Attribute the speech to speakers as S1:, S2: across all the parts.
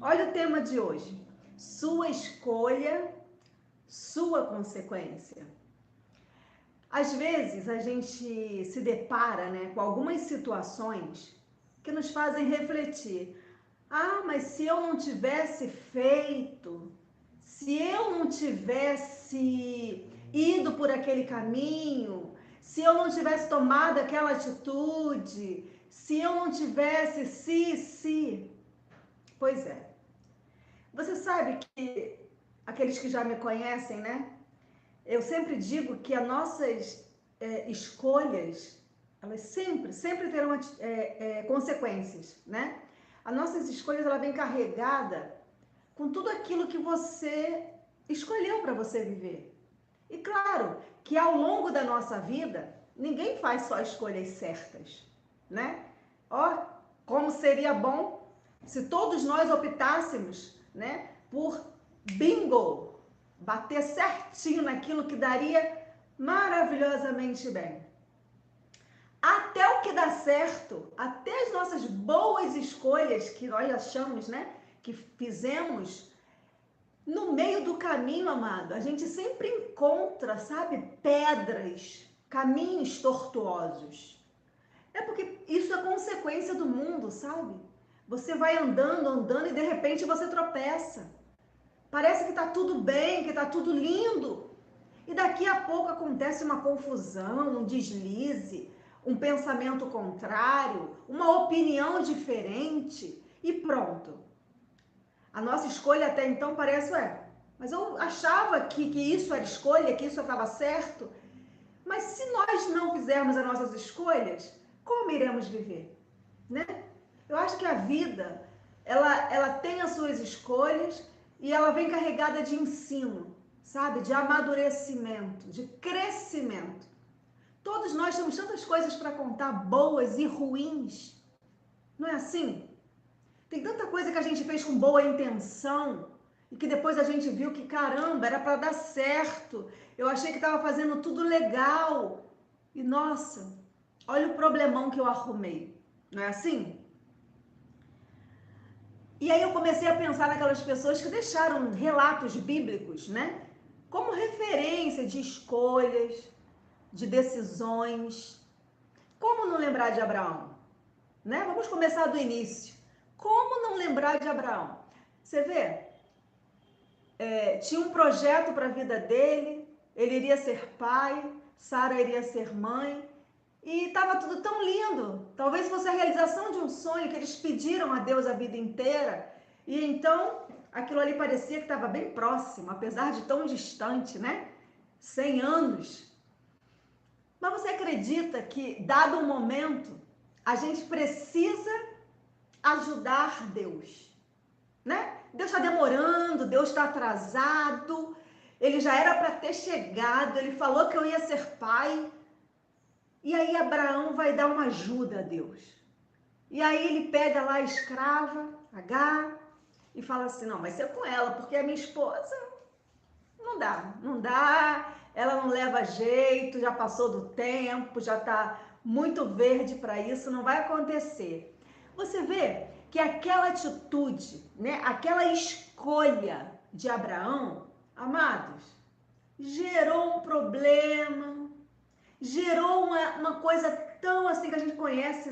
S1: Olha o tema de hoje. Sua escolha, sua consequência. Às vezes a gente se depara, com algumas situações que nos fazem refletir. Ah, mas se eu não tivesse feito, se eu não tivesse ido por aquele caminho, se eu não tivesse tomado aquela atitude, se eu não tivesse, se. Pois é. Você sabe que aqueles que já me conhecem, Eu sempre digo que as nossas escolhas, elas sempre terão consequências, As nossas escolhas, ela vem carregada com tudo aquilo que você escolheu para você viver. E claro que ao longo da nossa vida, ninguém faz só escolhas certas, Ó, como seria bom se todos nós optássemos, por bingo, bater certinho naquilo que daria maravilhosamente bem. Até o que dá certo, até as nossas boas escolhas que nós achamos, que fizemos, no meio do caminho, amado, a gente sempre encontra, sabe, pedras, caminhos tortuosos. É porque isso é consequência do mundo, sabe? Você vai andando e de repente você tropeça. Parece que tá tudo bem, que tá tudo lindo. E daqui a pouco acontece uma confusão, um deslize, um pensamento contrário, uma opinião diferente e pronto. A nossa escolha até então parece, mas eu achava que isso era escolha, que isso estava certo. Mas se nós não fizermos as nossas escolhas, como iremos viver? Eu acho que a vida, ela tem as suas escolhas e ela vem carregada de ensino, sabe? De amadurecimento, de crescimento. Todos nós temos tantas coisas para contar, boas e ruins. Não é assim? Tem tanta coisa que a gente fez com boa intenção e que depois a gente viu que, caramba, era para dar certo. Eu achei que estava fazendo tudo legal. E, nossa, olha o problemão que eu arrumei. Não é assim? E aí eu comecei a pensar naquelas pessoas que deixaram relatos bíblicos, como referência de escolhas, de decisões. Como não lembrar de Abraão? Vamos começar do início. Como não lembrar de Abraão? Você vê, tinha um projeto para a vida dele, ele iria ser pai, Sara iria ser mãe, e estava tudo tão lindo. Talvez fosse a realização de um sonho que eles pediram a Deus a vida inteira. E então, aquilo ali parecia que estava bem próximo, apesar de tão distante, 100 anos. Mas você acredita que, dado um momento, a gente precisa ajudar Deus, Deus está demorando, Deus está atrasado, ele já era para ter chegado, ele falou que eu ia ser pai. E aí Abraão vai dar uma ajuda a Deus. E aí ele pega lá a escrava, Agar, e fala assim, não, vai ser com ela, porque a minha esposa não dá, ela não leva jeito, já passou do tempo, já está muito verde para isso, não vai acontecer. Você vê que aquela atitude, aquela escolha de Abraão, amados, gerou um problema, gerou uma coisa tão assim que a gente conhece,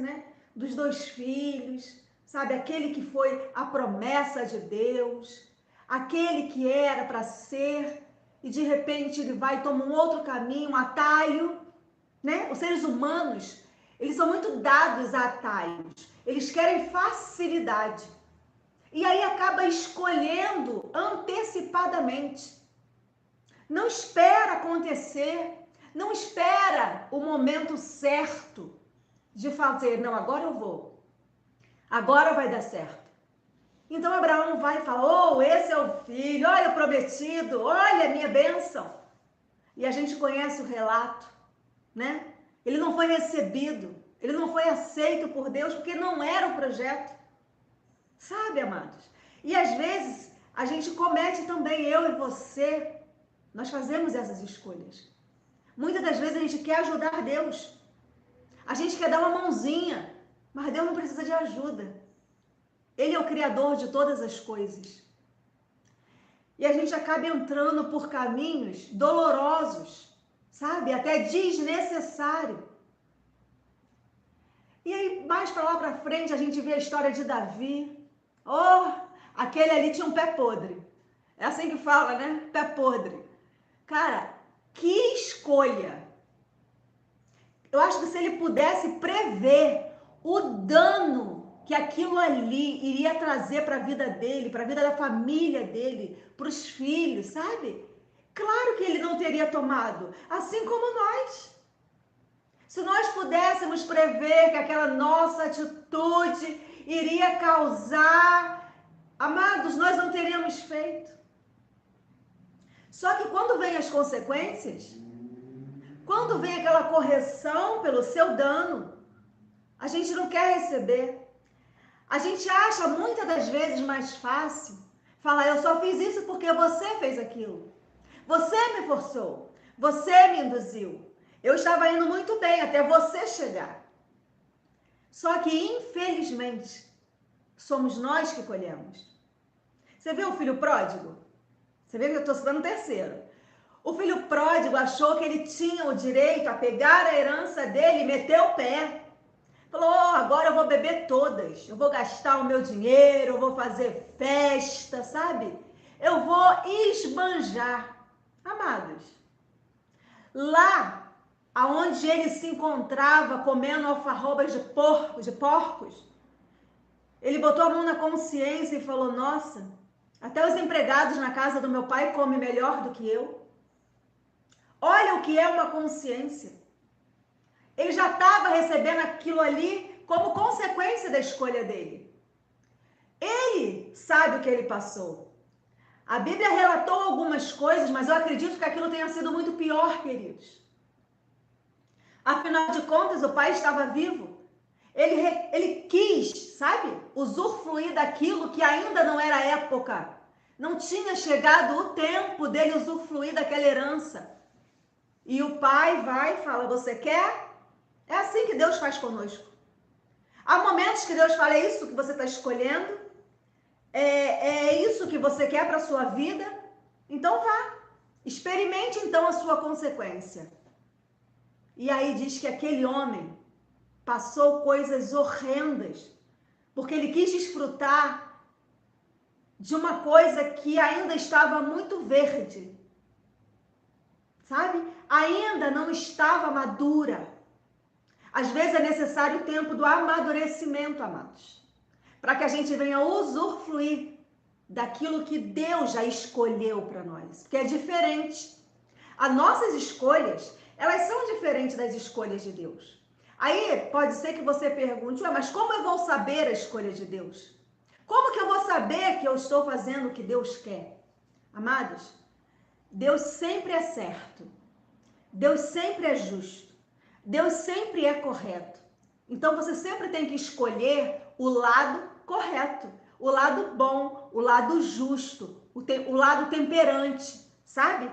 S1: dos 2 filhos, sabe? Aquele que foi a promessa de Deus, aquele que era para ser, e de repente ele vai e toma um outro caminho, um atalho, Os seres humanos, eles são muito dados a atalhos, eles querem facilidade. E aí acaba escolhendo antecipadamente. Não espera acontecer, não espera o momento certo de fazer, não, agora eu vou, agora vai dar certo. Então Abraão vai e fala, esse é o filho, olha o prometido, olha a minha bênção. E a gente conhece o relato, Ele não foi recebido, ele não foi aceito por Deus, porque não era o projeto. Sabe, amados? E às vezes a gente comete também, eu e você, nós fazemos essas escolhas. Muitas das vezes a gente quer ajudar Deus. A gente quer dar uma mãozinha, mas Deus não precisa de ajuda. Ele é o Criador de todas as coisas. E a gente acaba entrando por caminhos dolorosos, sabe? Até desnecessário. E aí, mais para lá para frente, a gente vê a história de Davi. Oh, aquele ali tinha um pé podre. É assim que fala, né? Pé podre. Cara, que escolha! Eu acho que se ele pudesse prever o dano que aquilo ali iria trazer para a vida dele, para a vida da família dele, para os filhos, sabe? Claro que ele não teria tomado, assim como nós. Se nós pudéssemos prever que aquela nossa atitude iria causar, amados, nós não teríamos feito. Só que quando vem as consequências, quando vem aquela correção pelo seu dano, a gente não quer receber. A gente acha muitas das vezes mais fácil falar, eu só fiz isso porque você fez aquilo. Você me forçou, você me induziu. Eu estava indo muito bem até você chegar. Só que, infelizmente, somos nós que colhemos. Você vê o filho pródigo? Você vê que eu estou citando o terceiro. O filho pródigo achou que ele tinha o direito a pegar a herança dele e meter o pé. Falou, oh, agora eu vou beber todas, eu vou gastar o meu dinheiro, eu vou fazer festa, sabe? Eu vou esbanjar. Amados, lá aonde ele se encontrava comendo alfarrobas de porcos, ele botou a mão na consciência e falou, nossa, até os empregados na casa do meu pai comem melhor do que eu. Olha o que é uma consciência. Ele já estava recebendo aquilo ali como consequência da escolha dele. Ele sabe o que ele passou. A Bíblia relatou algumas coisas, mas eu acredito que aquilo tenha sido muito pior, queridos. Afinal de contas, o pai estava vivo. Ele quis, sabe, usufruir daquilo que ainda não era época. Não tinha chegado o tempo dele usufruir daquela herança. E o pai vai e fala, você quer? É assim que Deus faz conosco. Há momentos que Deus fala, é isso que você está escolhendo? É isso que você quer para a sua vida? Então vá. Experimente então a sua consequência. E aí diz que aquele homem passou coisas horrendas, porque ele quis desfrutar de uma coisa que ainda estava muito verde. Sabe? Ainda não estava madura. Às vezes é necessário o tempo do amadurecimento, amados, para que a gente venha usufruir daquilo que Deus já escolheu para nós, porque é diferente. As nossas escolhas, elas são diferentes das escolhas de Deus. Aí pode ser que você pergunte, mas como eu vou saber a escolha de Deus? Como que eu vou saber que eu estou fazendo o que Deus quer? Amados, Deus sempre é certo. Deus sempre é justo. Deus sempre é correto. Então você sempre tem que escolher o lado correto, o lado bom, o lado justo, o lado temperante, sabe?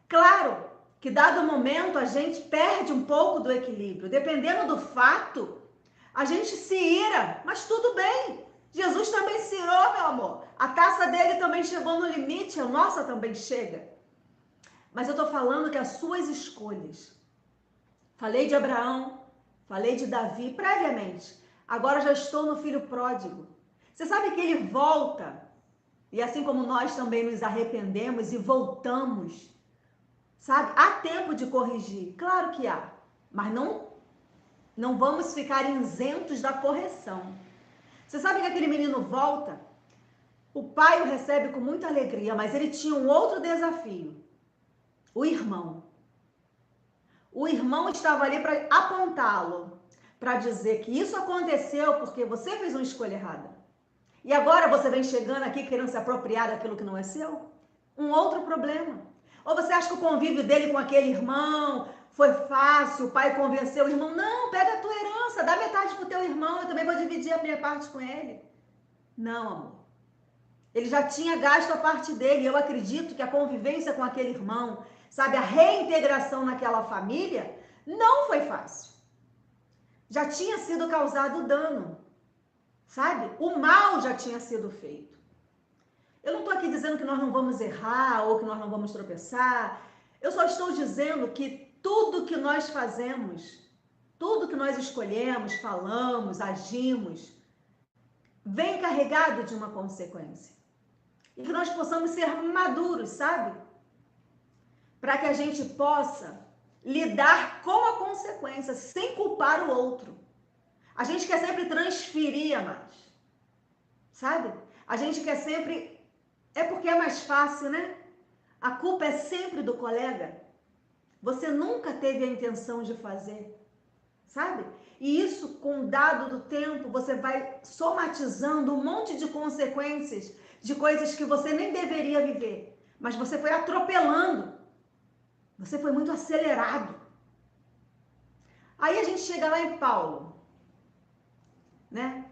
S1: Claro que dado o momento a gente perde um pouco do equilíbrio. Dependendo do fato, a gente se ira, mas tudo bem. Jesus também se irou, meu amor. A taça dele também chegou no limite, a nossa também chega. Mas eu tô falando que as suas escolhas, falei de Abraão, falei de Davi previamente, agora já estou no filho pródigo. Você sabe que ele volta, e assim como nós também nos arrependemos e voltamos, sabe? Há tempo de corrigir, claro que há, mas não vamos ficar isentos da correção. Você sabe que aquele menino volta, o pai o recebe com muita alegria, mas ele tinha um outro desafio. O irmão. O irmão estava ali para apontá-lo, para dizer que isso aconteceu porque você fez uma escolha errada. E agora você vem chegando aqui querendo se apropriar daquilo que não é seu? Um outro problema. Ou você acha que o convívio dele com aquele irmão foi fácil, o pai convenceu o irmão, não, pega a tua herança, dá metade pro teu irmão, eu também vou dividir a minha parte com ele. Não, amor. Ele já tinha gasto a parte dele. Eu acredito que a convivência com aquele irmão, sabe, a reintegração naquela família, não foi fácil. Já tinha sido causado dano. sabe? O mal já tinha sido feito. Eu não estou aqui dizendo que nós não vamos errar ou que nós não vamos tropeçar. Eu só estou dizendo que tudo que nós fazemos, tudo que nós escolhemos, falamos, agimos, vem carregado de uma consequência. E que nós possamos ser maduros, sabe? Para que a gente possa lidar com a consequência sem culpar o outro. A gente quer sempre transferir a mais, sabe? A gente quer sempre... É porque é mais fácil, né? A culpa é sempre do colega. Você nunca teve a intenção de fazer, sabe? E isso, com o dado do tempo, você vai somatizando um monte de consequências de coisas que você nem deveria viver. Mas você foi atropelando. Você foi muito acelerado. Aí a gente chega lá em Paulo, né?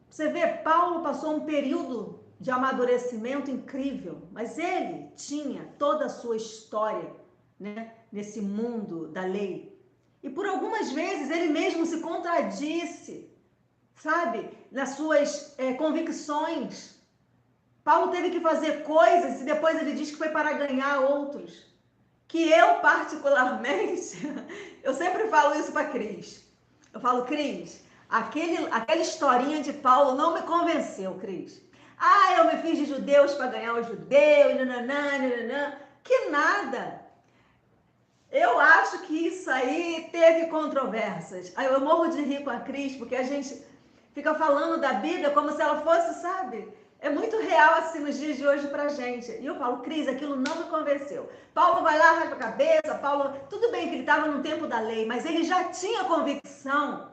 S1: Você vê, Paulo passou um período de amadurecimento incrível, mas ele tinha toda a sua história, né, nesse mundo da lei. E por algumas vezes ele mesmo se contradisse, sabe, nas suas convicções. Paulo teve que fazer coisas e depois ele diz que foi para ganhar outros. Que eu, particularmente, eu sempre falo isso para Cris. Eu falo, Cris, aquela historinha de Paulo não me convenceu, Cris. Ah, eu me fiz de judeus para ganhar os judeus, nananã, nananã. Que nada. Eu acho que isso aí teve controvérsias. Aí eu morro de rir com a Cris, porque a gente fica falando da Bíblia como se ela fosse, sabe? É muito real assim nos dias de hoje pra gente. E eu falo, Cris, aquilo não me convenceu. Paulo vai lá, raspa a cabeça, Paulo... Tudo bem que ele estava no tempo da lei, mas ele já tinha convicção.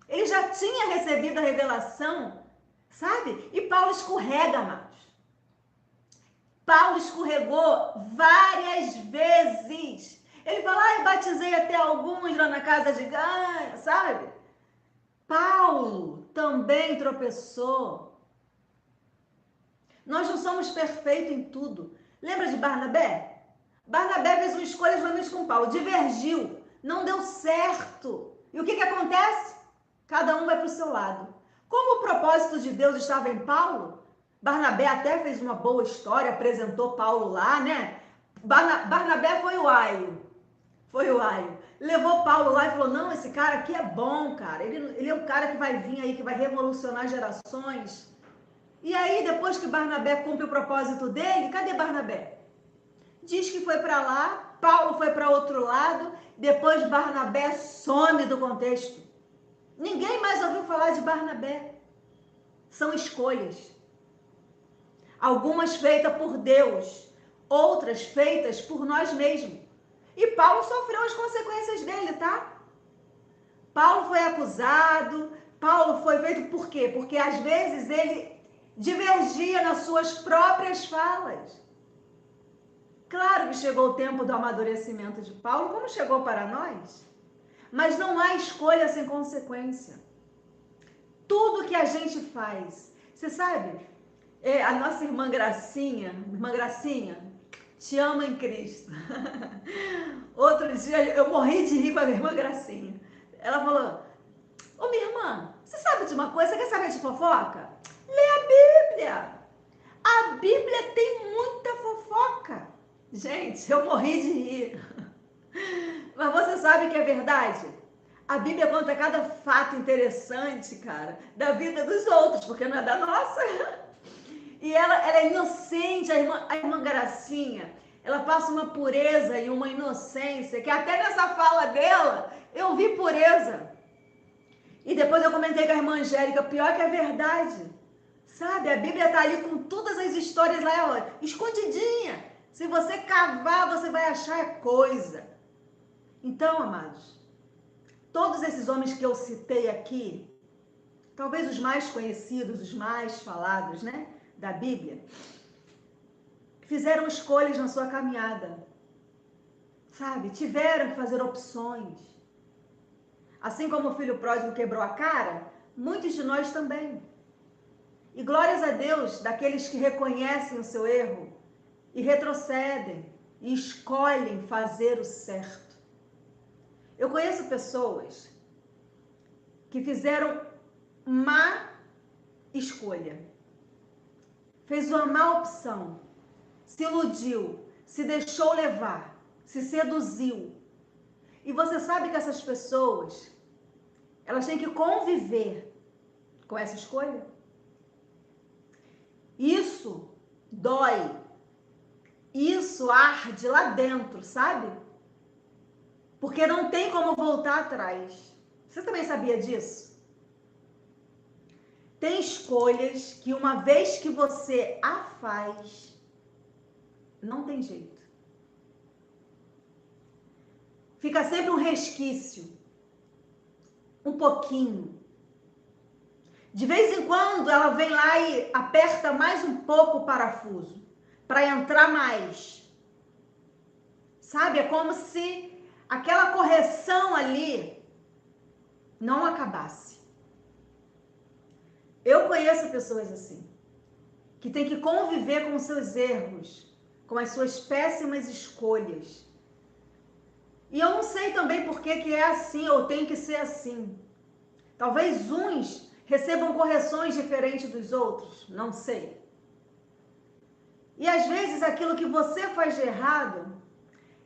S1: Ele já tinha recebido a revelação, sabe? E Paulo escorrega, amados. Paulo escorregou várias vezes. Ele fala, eu batizei até alguns lá na casa de Ganha, sabe? Paulo também tropeçou. Nós não somos perfeitos em tudo. Lembra de Barnabé? Barnabé fez uma escolha justamente com Paulo, divergiu, não deu certo. E o que acontece? Cada um vai para o seu lado. Como o propósito de Deus estava em Paulo, Barnabé até fez uma boa história, apresentou Paulo lá, né? Barnabé foi o aio. Levou Paulo lá e falou, não, esse cara aqui é bom, cara. Ele é um cara que vai vir aí, que vai revolucionar gerações. E aí, depois que Barnabé cumpre o propósito dele, cadê Barnabé? Diz que foi para lá, Paulo foi para outro lado, depois Barnabé some do contexto. Ninguém mais ouviu falar de Barnabé. São escolhas. Algumas feitas por Deus, outras feitas por nós mesmos. E Paulo sofreu as consequências dele, tá? Paulo foi acusado, Paulo foi feito por quê? Porque às vezes ele divergia nas suas próprias falas. Claro que chegou o tempo do amadurecimento de Paulo, como chegou para nós. Mas não há escolha sem consequência. Tudo que a gente faz, você sabe, a nossa irmã Gracinha, te amo em Cristo. Outro dia eu morri de rir com a minha irmã Gracinha. Ela falou, ô minha irmã, você sabe de uma coisa, você quer saber de fofoca? Lê a Bíblia. A Bíblia tem muita fofoca. Gente, eu morri de rir. Mas você sabe que é verdade? A Bíblia conta cada fato interessante, cara, da vida dos outros, porque não é da nossa. E ela é inocente, a irmã Gracinha. Ela passa uma pureza e uma inocência, que até nessa fala dela, eu vi pureza. E depois eu comentei com a irmã Angélica, pior que é verdade. Sabe, a Bíblia está ali com todas as histórias lá, ó, escondidinha. Se você cavar, você vai achar coisa. Então, amados, todos esses homens que eu citei aqui, talvez os mais conhecidos, os mais falados, né, da Bíblia, fizeram escolhas na sua caminhada, sabe? Tiveram que fazer opções. Assim como o filho pródigo quebrou a cara, muitos de nós também. E glórias a Deus daqueles que reconhecem o seu erro e retrocedem e escolhem fazer o certo. Eu conheço pessoas que fizeram má escolha. Fez uma má opção. Se iludiu, se deixou levar, se seduziu. E você sabe que essas pessoas, elas têm que conviver com essa escolha? Isso dói. Isso arde lá dentro, sabe? Porque não tem como voltar atrás. Você também sabia disso? Tem escolhas que uma vez que você a faz, não tem jeito. Fica sempre um resquício, um pouquinho. De vez em quando ela vem lá e aperta mais um pouco o parafuso, para entrar mais. Sabe? É como se aquela correção ali não acabasse. Eu conheço pessoas assim, que têm que conviver com os seus erros, com as suas péssimas escolhas. E eu não sei também por que é assim ou tem que ser assim. Talvez uns recebam correções diferentes dos outros, não sei. E às vezes aquilo que você faz de errado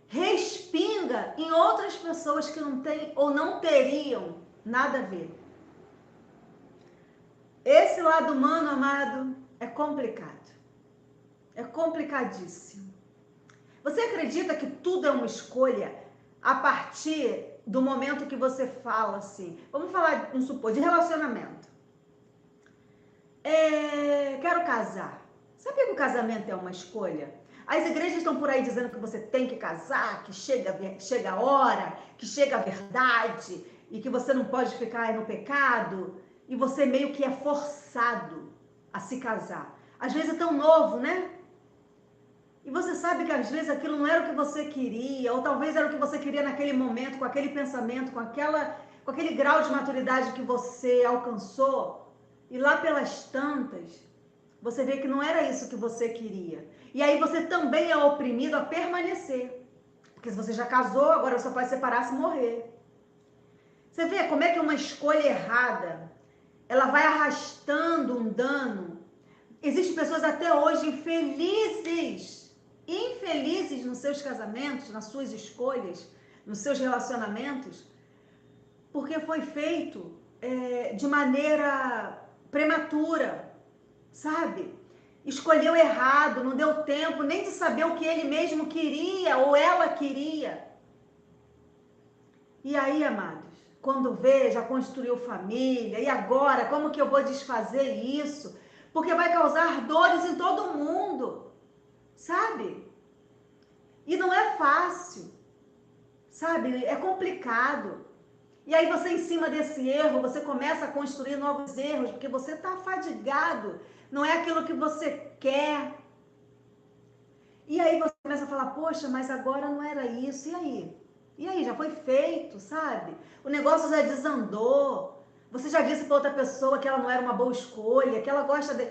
S1: respinga em outras pessoas que não têm ou não teriam nada a ver. Esse lado humano, amado, é complicado. É complicadíssimo. Você acredita que tudo é uma escolha a partir do momento que você fala assim? Vamos falar, vamos supor, de relacionamento. Quero casar. Sabia que o casamento é uma escolha? As igrejas estão por aí dizendo que você tem que casar, que chega a hora, que chega a verdade e que você não pode ficar no pecado. E você meio que é forçado a se casar. Às vezes é tão novo, né? E você sabe que às vezes aquilo não era o que você queria, ou talvez era o que você queria naquele momento, com aquele pensamento, com aquele grau de maturidade que você alcançou. E lá pelas tantas, você vê que não era isso que você queria. E aí você também é oprimido a permanecer. Porque se você já casou, agora você pode separar se morrer. Você vê como é que uma escolha errada, ela vai arrastando um dano. Existem pessoas até hoje infelizes nos seus casamentos, nas suas escolhas, nos seus relacionamentos, porque foi feito de maneira prematura, sabe? Escolheu errado, não deu tempo nem de saber o que ele mesmo queria ou ela queria. E aí, amados, quando vê, já construiu família, e agora, como que eu vou desfazer isso? Porque vai causar dores em todo mundo, sabe? E não é fácil, sabe? É complicado. E aí você, em cima desse erro, você começa a construir novos erros, porque você está fadigado, não é aquilo que você quer. E aí você começa a falar, poxa, mas agora não era isso, e aí? E aí, já foi feito, sabe? O negócio já desandou. Você já disse para outra pessoa que ela não era uma boa escolha, que ela gosta de...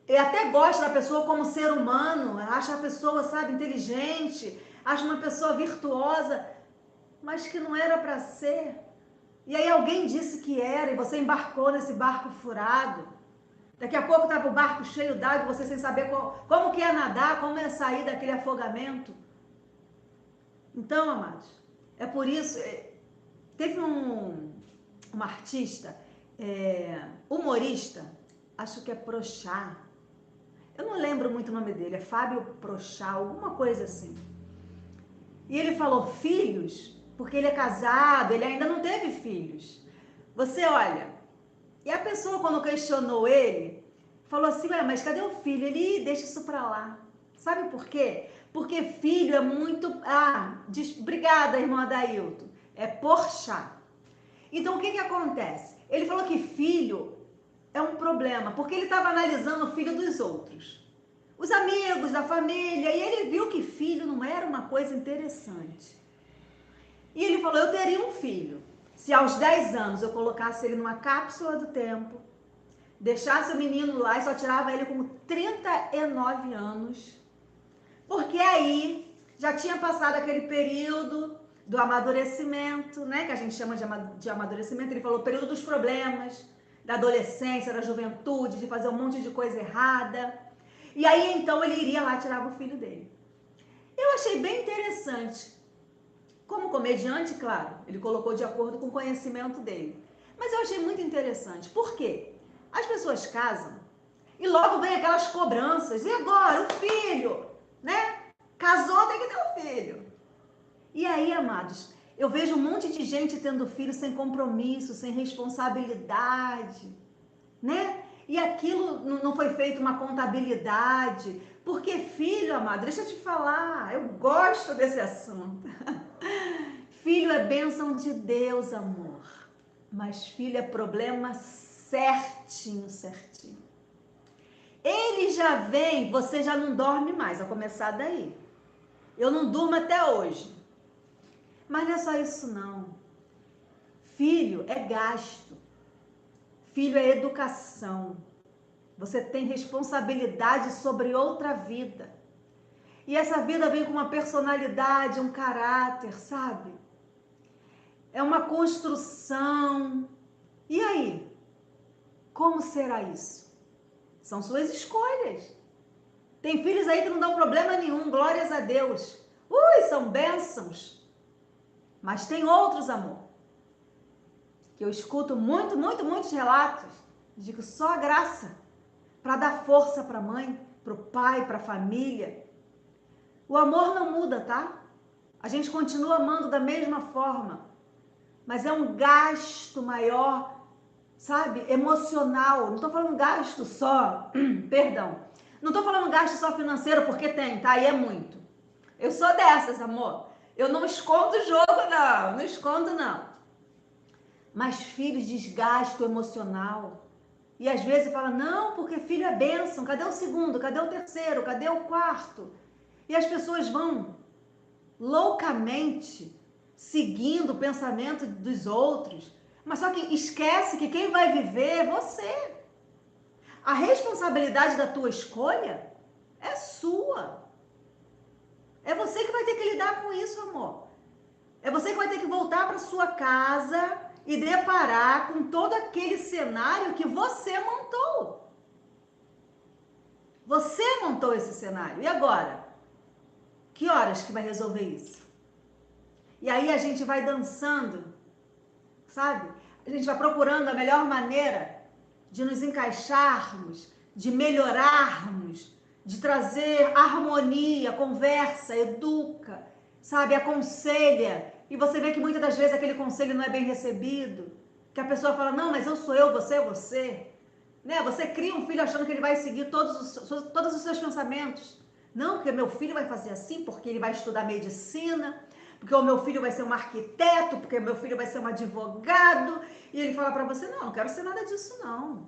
S1: E até gosta da pessoa como ser humano, acha a pessoa, sabe, inteligente, acha uma pessoa virtuosa, mas que não era para ser. E aí alguém disse que era, e você embarcou nesse barco furado. Daqui a pouco estava o barco cheio d'água, você sem saber como que é nadar, como é sair daquele afogamento. Então, amados, é por isso, teve um artista, humorista, acho que é Porchat, eu não lembro muito o nome dele, é Fábio Porchat, alguma coisa assim. E ele falou filhos, porque ele é casado, ele ainda não teve filhos. Você olha, e a pessoa quando questionou ele, falou assim, ué, mas cadê o filho? Ele, deixa isso pra lá. Sabe por quê? Porque filho é muito... obrigada, irmã Adailton. É Porchat. Então, o que acontece? Ele falou que filho é um problema, porque ele estava analisando o filho dos outros. Os amigos da família, e ele viu que filho não era uma coisa interessante. E ele falou, eu teria um filho. Se aos 10 anos eu colocasse ele numa cápsula do tempo, deixasse o menino lá e só tirava ele com 39 anos... Porque aí já tinha passado aquele período do amadurecimento, né? Que a gente chama de amadurecimento. Ele falou período dos problemas, da adolescência, da juventude, de fazer um monte de coisa errada. E aí, então, ele iria lá e tirava o filho dele. Eu achei bem interessante. Como comediante, claro, ele colocou de acordo com o conhecimento dele. Mas eu achei muito interessante. Por quê? As pessoas casam e logo vem aquelas cobranças. E agora? O filho, né? Casou, tem que ter um filho. E aí, amados, eu vejo um monte de gente tendo filho sem compromisso, sem responsabilidade, né? E aquilo não foi feito uma contabilidade. Porque filho, amado, deixa eu te falar, eu gosto desse assunto. Filho é bênção de Deus, amor. Mas filho é problema certinho, certinho. Ele já vem, você já não dorme mais, a começar daí. Eu não durmo até hoje. Mas não é só isso, não. Filho é gasto. Filho é educação. Você tem responsabilidade sobre outra vida. E essa vida vem com uma personalidade, um caráter, sabe? É uma construção. E aí? Como será isso? São suas escolhas. Tem filhos aí que não dão problema nenhum, glórias a Deus. São bênçãos. Mas tem outros, amor, que eu escuto muitos relatos de que só a graça para dar força para a mãe, para o pai, para a família. O amor não muda, tá? A gente continua amando da mesma forma, mas é um gasto maior, sabe? Emocional. Não estou falando gasto só, perdão. Não estou falando gasto só financeiro, porque tem, tá? E é muito. Eu sou dessas, amor. Eu não escondo o jogo, não. Não escondo, não. Mas filhos, desgaste emocional. E às vezes fala, não, porque filho é bênção. Cadê o segundo? Cadê o terceiro? Cadê o quarto? E as pessoas vão loucamente seguindo o pensamento dos outros. Mas só que esquece que quem vai viver é você. A responsabilidade da tua escolha é sua. É você que vai ter que lidar com isso, amor. É você que vai ter que voltar para sua casa e deparar com todo aquele cenário que você montou. Você montou esse cenário. E agora? Que horas que vai resolver isso? E aí a gente vai dançando, sabe? A gente vai procurando a melhor maneira de nos encaixarmos, de melhorarmos, de trazer harmonia, conversa, educa, sabe? Aconselha. E você vê que muitas das vezes aquele conselho não é bem recebido. Que a pessoa fala, não, mas eu sou eu, você é você. Né? Você cria um filho achando que ele vai seguir todos os seus pensamentos. Não, porque meu filho vai fazer assim, porque ele vai estudar medicina, porque o meu filho vai ser um arquiteto, porque meu filho vai ser um advogado. E ele fala para você, não, não quero ser nada disso, não.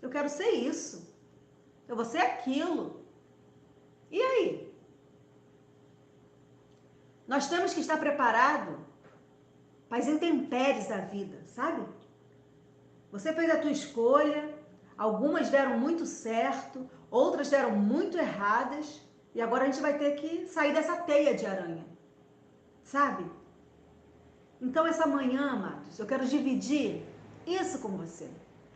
S1: Eu quero ser isso. Eu vou ser aquilo. E aí? Nós temos que estar preparados para as intempéries da vida, sabe? Você fez a tua escolha, algumas deram muito certo, outras deram muito erradas, e agora a gente vai ter que sair dessa teia de aranha, sabe? Então essa manhã, amados, eu quero dividir isso com você.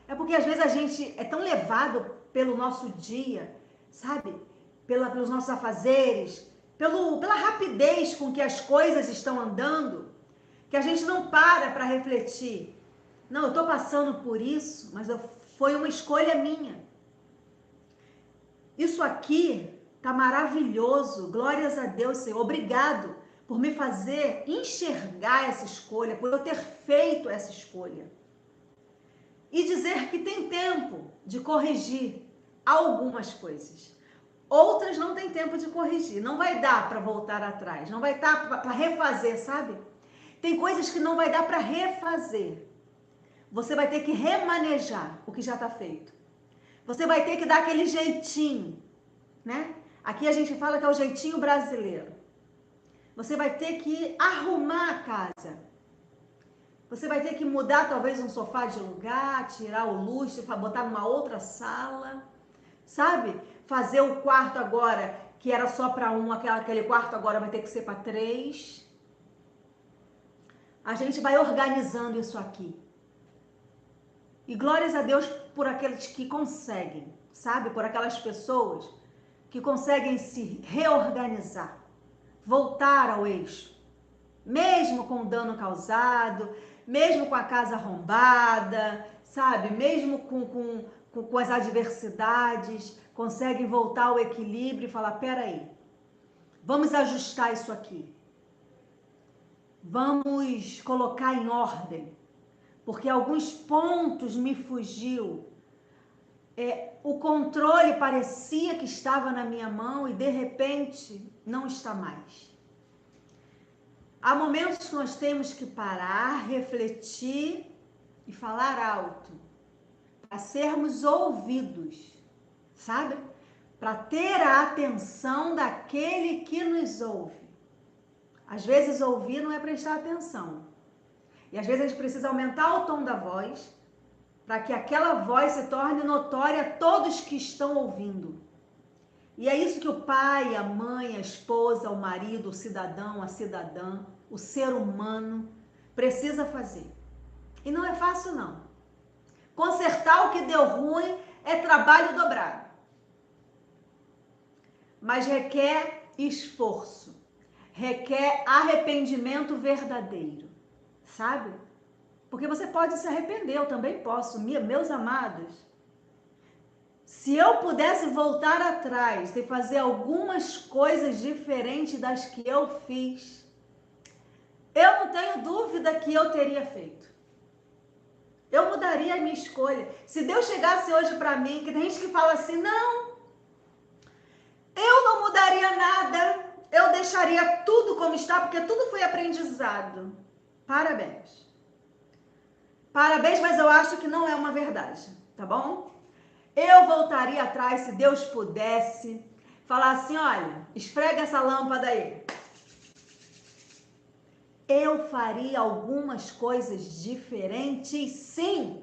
S1: É porque às vezes a gente é tão levado pelo nosso dia, sabe? Pelos nossos afazeres, pela rapidez com que as coisas estão andando, que a gente não para refletir. Não, eu estou passando por isso, mas foi uma escolha minha. Isso aqui tá maravilhoso. Glórias a Deus, Senhor. Obrigado por me fazer enxergar essa escolha, por eu ter feito essa escolha. E dizer que tem tempo de corrigir algumas coisas. Outras não tem tempo de corrigir. Não vai dar para voltar atrás. Não vai dar para refazer, sabe? Tem coisas que não vai dar para refazer. Você vai ter que remanejar o que já está feito. Você vai ter que dar aquele jeitinho, né? Aqui a gente fala que é o jeitinho brasileiro. Você vai ter que arrumar a casa. Você vai ter que mudar talvez um sofá de lugar, tirar o luxo para botar numa outra sala, sabe? Fazer o quarto agora, que era só para um, aquele quarto agora vai ter que ser para 3. A gente vai organizando isso aqui. E glórias a Deus por aqueles que conseguem, sabe? Por aquelas pessoas que conseguem se reorganizar, voltar ao eixo, mesmo com o dano causado, mesmo com a casa arrombada, sabe? Mesmo com as adversidades, conseguem voltar ao equilíbrio e falar: peraí, vamos ajustar isso aqui, vamos colocar em ordem, porque alguns pontos me fugiu. O controle parecia que estava na minha mão e de repente não está mais. Há momentos que nós temos que parar, refletir e falar alto, para sermos ouvidos, sabe? Para ter a atenção daquele que nos ouve. Às vezes ouvir não é prestar atenção. E às vezes a gente precisa aumentar o tom da voz, para que aquela voz se torne notória a todos que estão ouvindo. E é isso que o pai, a mãe, a esposa, o marido, o cidadão, a cidadã, o ser humano precisa fazer. E não é fácil, não. Consertar o que deu ruim é trabalho dobrado. Mas requer esforço, requer arrependimento verdadeiro, sabe? Porque você pode se arrepender, eu também posso, meus amados. Se eu pudesse voltar atrás e fazer algumas coisas diferentes das que eu fiz, eu não tenho dúvida que eu teria feito. Eu mudaria a minha escolha. Se Deus chegasse hoje para mim, que tem gente que fala assim: não, eu não mudaria nada, eu deixaria tudo como está, porque tudo foi aprendizado. Parabéns. Parabéns, mas eu acho que não é uma verdade, tá bom? Eu voltaria atrás se Deus pudesse falar assim: olha, esfrega essa lâmpada aí. Eu faria algumas coisas diferentes, sim.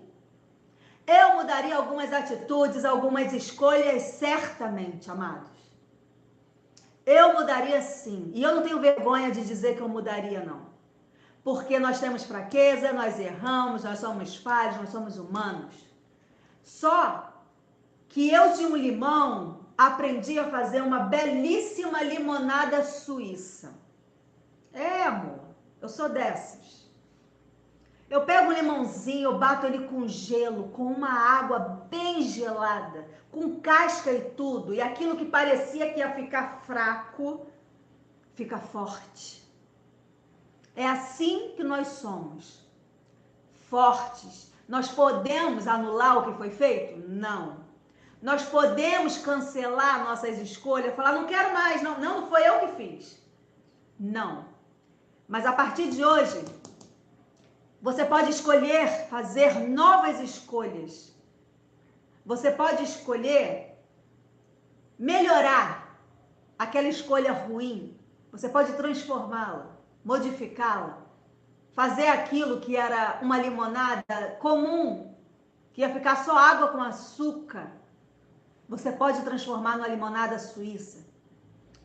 S1: Eu mudaria algumas atitudes, algumas escolhas, certamente, amados. Eu mudaria sim. E eu não tenho vergonha de dizer que eu mudaria, não. Porque nós temos fraqueza, nós erramos, nós somos falhos, nós somos humanos. Só que eu de um limão aprendi a fazer uma belíssima limonada suíça. Amor, eu sou dessas. Eu pego um limãozinho, eu bato ele com gelo, com uma água bem gelada, com casca e tudo, e aquilo que parecia que ia ficar fraco, fica forte. É assim que nós somos, fortes. Nós podemos anular o que foi feito? Não. Nós podemos cancelar nossas escolhas, falar: não quero mais, não foi eu que fiz. Não. Mas a partir de hoje, você pode escolher fazer novas escolhas. Você pode escolher melhorar aquela escolha ruim. Você pode transformá-la, modificá-la, fazer aquilo que era uma limonada comum, que ia ficar só água com açúcar. Você pode transformar numa limonada suíça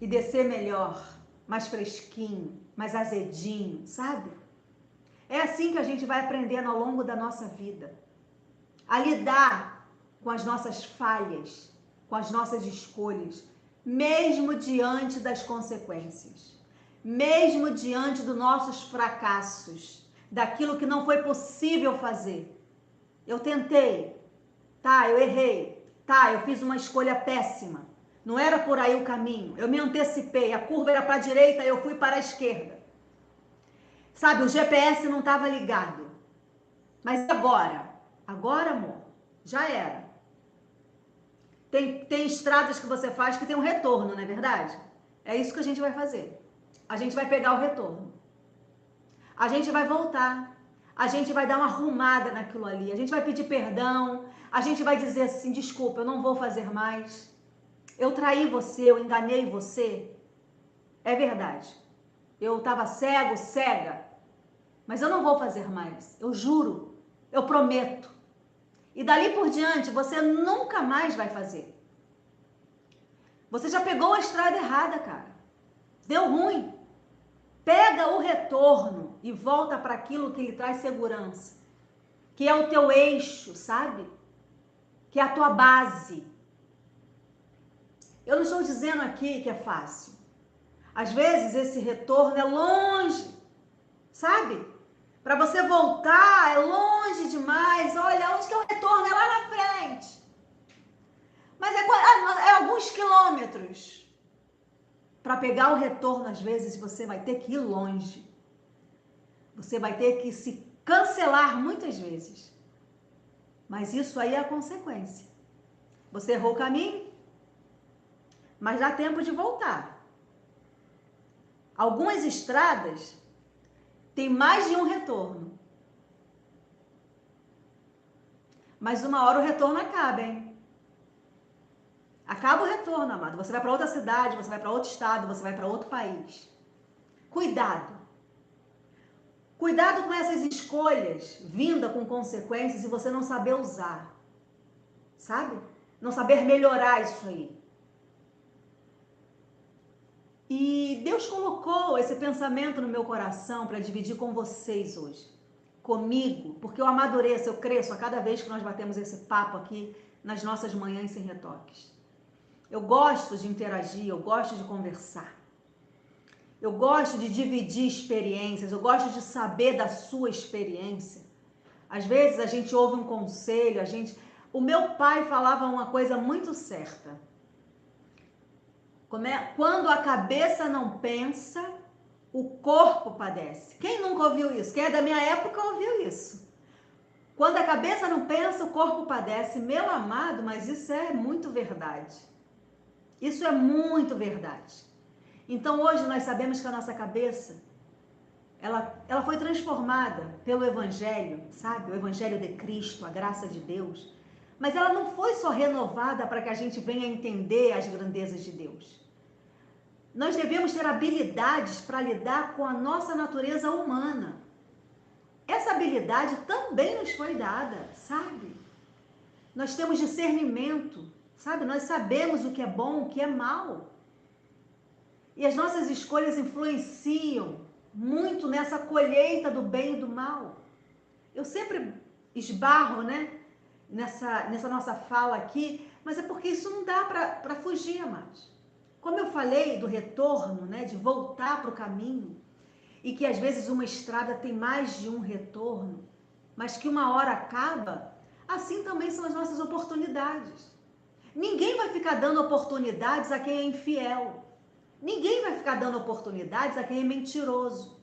S1: e descer melhor, mais fresquinho, mais azedinho, sabe? É assim que a gente vai aprendendo ao longo da nossa vida a lidar com as nossas falhas, com as nossas escolhas, mesmo diante das consequências, mesmo diante dos nossos fracassos, daquilo que não foi possível fazer. Eu tentei, tá, eu errei, tá, eu fiz uma escolha péssima, não era por aí o caminho, eu me antecipei, a curva era para a direita, eu fui para a esquerda. Sabe, o GPS não estava ligado. Mas agora? Agora, amor, já era. Tem estradas que você faz que tem um retorno, não é verdade? É isso que a gente vai fazer. A gente vai pegar o retorno. A gente vai voltar. A gente vai dar uma arrumada naquilo ali. A gente vai pedir perdão. A gente vai dizer assim: desculpa, eu não vou fazer mais. Eu traí você, eu enganei você. É verdade. Eu estava cego, cega. Mas eu não vou fazer mais, eu juro, eu prometo. E dali por diante, você nunca mais vai fazer. Você já pegou a estrada errada, cara. Deu ruim. Pega o retorno e volta para aquilo que lhe traz segurança. que é o teu eixo, sabe? Que é a tua base. Eu não estou dizendo aqui que é fácil. Às vezes esse retorno é longe, sabe? Para você voltar é longe demais. Olha, onde que é o retorno? É lá na frente. Mas é alguns quilômetros. Para pegar o retorno, às vezes, você vai ter que ir longe. Você vai ter que se cancelar muitas vezes. Mas isso aí é a consequência. Você errou o caminho, mas dá tempo de voltar. Algumas estradas têm mais de um retorno. Mas uma hora o retorno acaba, hein? Acaba o retorno, amado. Você vai para outra cidade, você vai para outro estado, você vai para outro país. Cuidado. Cuidado com essas escolhas vinda com consequências e você não saber usar. Sabe? Não saber melhorar isso aí. E Deus colocou esse pensamento no meu coração para dividir com vocês hoje. Comigo, porque eu amadureço, eu cresço a cada vez que nós batemos esse papo aqui nas nossas manhãs sem retoques. Eu gosto de interagir, eu gosto de conversar. Eu gosto de dividir experiências, eu gosto de saber da sua experiência. Às vezes a gente ouve um conselho, O meu pai falava uma coisa muito certa. Quando a cabeça não pensa, o corpo padece. Quem nunca ouviu isso? Quem é da minha época ouviu isso. Quando a cabeça não pensa, o corpo padece. Meu amado, mas isso é muito verdade. Isso é muito verdade. Então hoje nós sabemos que a nossa cabeça, ela foi transformada pelo Evangelho, sabe? O Evangelho de Cristo, a graça de Deus. Mas ela não foi só renovada para que a gente venha entender as grandezas de Deus. Nós devemos ter habilidades para lidar com a nossa natureza humana. Essa habilidade também nos foi dada, sabe? Nós temos discernimento, sabe? Nós sabemos o que é bom, o que é mal. E as nossas escolhas influenciam muito nessa colheita do bem e do mal. Eu sempre esbarro, né? Nessa nossa fala aqui, mas é porque isso não dá para fugir, amados. Como eu falei do retorno, né, de voltar para o caminho, e que às vezes uma estrada tem mais de um retorno, mas que uma hora acaba, assim também são as nossas oportunidades. Ninguém vai ficar dando oportunidades a quem é infiel. Ninguém vai ficar dando oportunidades a quem é mentiroso.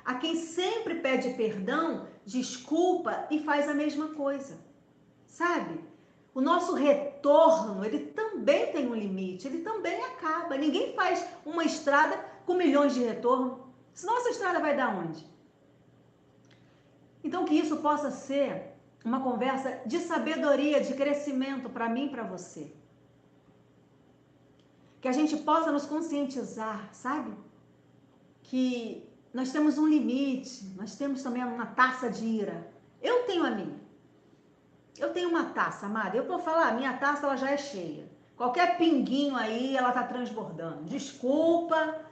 S1: A quem sempre pede perdão, desculpa e faz a mesma coisa. Sabe? O nosso retorno, ele também tem um limite, ele também acaba. Ninguém faz uma estrada com milhões de retorno. Senão essa estrada vai dar onde? Então que isso possa ser uma conversa de sabedoria, de crescimento para mim e para você. Que a gente possa nos conscientizar, sabe? Que nós temos um limite, nós temos também uma taça de ira. Eu tenho a minha. Eu tenho uma taça, amada. Eu vou falar, a minha taça ela já é cheia. Qualquer pinguinho aí, ela tá transbordando. Desculpa,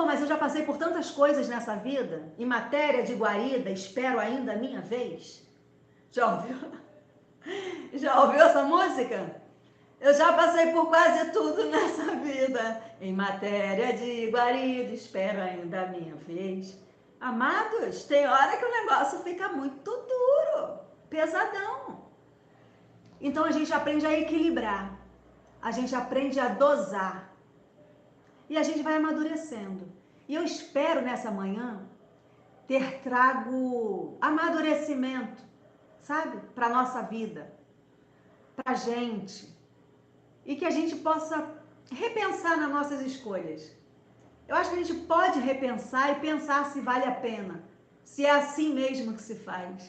S1: mas eu já passei por tantas coisas nessa vida. Em matéria de guarida, espero ainda a minha vez. Já ouviu? Já ouviu essa música? Eu já passei por quase tudo nessa vida. Em matéria de guarida, espero ainda a minha vez. Amados, tem hora que o negócio fica muito duro, pesadão. Então a gente aprende a equilibrar, a gente aprende a dosar e a gente vai amadurecendo. E eu espero nessa manhã ter trago amadurecimento, sabe, para nossa vida, para a gente, e que a gente possa repensar nas nossas escolhas. Eu acho que a gente pode repensar e pensar se vale a pena, se é assim mesmo que se faz.